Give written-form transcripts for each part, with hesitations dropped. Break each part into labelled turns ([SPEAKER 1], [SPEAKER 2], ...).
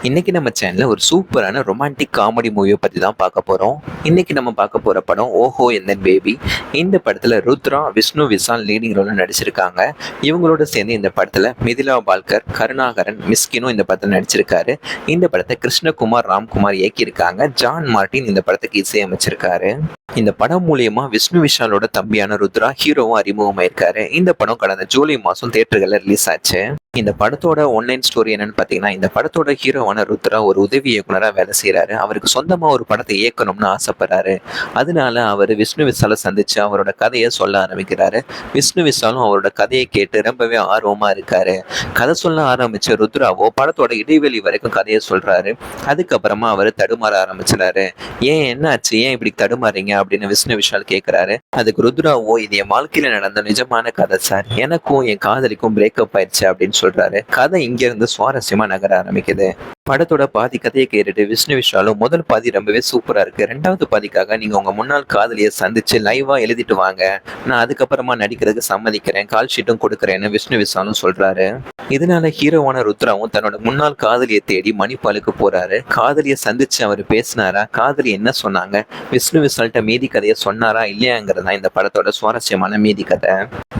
[SPEAKER 1] இன்னைக்கு நம்ம சேனல்ல ஒரு சூப்பரான ரொமான்டிக் காமெடி மூவியை பத்தி தான் பார்க்க போறோம். இன்னைக்கு நம்ம பார்க்க போற படம் ஓஹோ எந்தன் பேபி. இந்த படத்துல ருத்ரா, விஷ்ணு விஷால் லீடிங் ரோல்ல நடிச்சிருக்காங்க. இவங்களோட சேர்ந்து இந்த படத்துல மிதிலா பால்கர், கருணாகரன், மிஸ்கினும் இந்த படத்துல நடிச்சிருக்காரு. இந்த படத்தை கிருஷ்ணகுமார் ராம்குமார் இயக்கியிருக்காங்க. ஜான் மார்ட்டின் இந்த படத்துக்கு இசையமைச்சிருக்காரு. இந்த படம் மூலியமா விஷ்ணு விஷாலோட தம்பியான ருத்ரா ஹீரோவும் அறிமுகமாயிருக்காரு. இந்த படம் கடந்த ஜூலை மாசம் தியேட்டர்கள்ல ரிலீஸ் ஆச்சு. இந்த படத்தோட ஒன்லைன் ஸ்டோரி என்னன்னு பாத்தீங்கன்னா, இந்த படத்தோட ஹீரோவான ருத்ரா ஒரு உதவி இயக்குனரா வேலை செய்யறாரு. அவருக்கு சொந்தமா ஒரு படத்தை இயக்கணும்னு ஆசைப்படுறாரு. அதனால அவர் விஷ்ணு விஷாலை சந்திச்சு அவரோட கதையை சொல்ல ஆரம்பிக்கிறாரு. விஷ்ணு விஷாலும் அவரோட கதையை கேட்டு ரொம்பவே ஆர்வமா இருக்காரு. கதை சொல்ல ஆரம்பிச்ச ருத்ராவோ படத்தோட இடைவெளி வரைக்கும் கதையை சொல்றாரு. அதுக்கப்புறமா அவர் தடுமாற ஆரம்பிச்சிடாரு. ஏன் என்னாச்சு, ஏன் இப்படி தடுமாறீங்க அப்படின்னு விஷ்ணு விஷால் கேட்கிறாரு. அதுக்கு ருத்ராவோ, இது என் வாழ்க்கையில நடந்த நிஜமான கதை சார், எனக்கும் என் காதலிக்கும் பிரேக்கப் ஆயிடுச்சு அப்படின்னு சொல்றாரு. கதை இங்க இருந்து சுவாரஸ்யமா நகர ஆரம்பிக்குது. படத்தோட பாதி கதையை கேட்டுட்டு விஷ்ணு விஷாலும், முதல் பாதி ரொம்பவே சூப்பரா இருக்கு, ரெண்டாவது பாதிக்காக நீங்க உங்க முன்னாள் காதலியை சந்திச்சு லைவா எழுதிட்டு வாங்க, நான் அதுக்கப்புறமா நடிக்கிறதுக்கு சம்மதிக்கிறேன், கால் ஷீட்டும் கொடுக்குறேன்னு விஷ்ணு விஷாலும் சொல்றாரு. இதனால ஹீரோவான ருத்ராவும் தன்னோட முன்னாள் காதலியை தேடி மணிப்பாலுக்கு போறாரு. காதலியை சந்திச்சு அவர் பேசினாரா, காதலி என்ன சொன்னாங்க, விஷ்ணு விஷால்கிட்ட மீதி கதையை சொன்னாரா இல்லையாங்கிறதா இந்த படத்தோட சுவாரஸ்யமான மீதி கதை.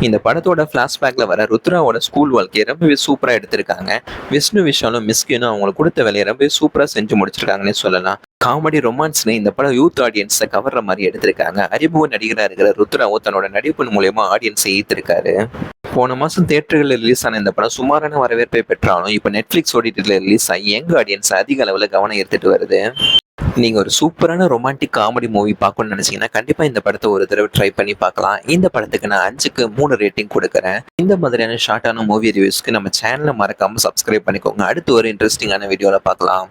[SPEAKER 1] இந்த படத்தோட பிளாஷ்பேக்ல வர ருத்ராவோட ஸ்கூல் வாழ்க்கையை ரொம்பவே சூப்பரா எடுத்திருக்காங்க. விஷ்ணு விஷாலும் மிஸ்கினும் அவங்களுக்கு கொடுத்த வேலையை ரொம்பவே சூப்பரா செஞ்சு முடிச்சிருக்காங்கன்னு சொல்லலாம். காமெடி ரொமான்ஸ்னு இந்த படம் யூத் ஆடியன்ஸை கவர்ற மாதிரி எடுத்திருக்காங்க. அறிமுக நடிகராக இருக்கிற ருத்ராவோ தன்னோட நடிப்பின் மூலயமா ஆடியன்ஸை ஈர்த்திருக்காரு. போன மாசம் தியேட்டர்களில் ரிலீஸ் ஆன இந்த படம் சுமாரான வரவேற்பை பெற்றாலும் இப்போ நெட்ஃபிளிக்ஸ் ஓடிடில ரிலீஸ் ஆகி யங் ஆடியன்ஸ் அதிக அளவில் கவனம் எடுத்துட்டு வருது. நீங்க ஒரு சூப்பரான ரொமான்டிக் காமெடி மூவி பார்க்கணும்னு நினைச்சீங்கன்னா கண்டிப்பா இந்த படத்தை ஒரு தடவை ட்ரை பண்ணி பார்க்கலாம். இந்த படத்துக்கு நான் 5க்கு 3 ரேட்டிங் கொடுக்குறேன். இந்த மாதிரியான ஷார்ட்டான மூவி ரிவ்யூஸ்க்கு நம்ம சேனலை மறக்காம சப்ஸ்கிரைப் பண்ணிக்கோங்க. அடுத்து ஒரு இன்ட்ரெஸ்டிங்கான வீடியோல பார்க்கலாம்.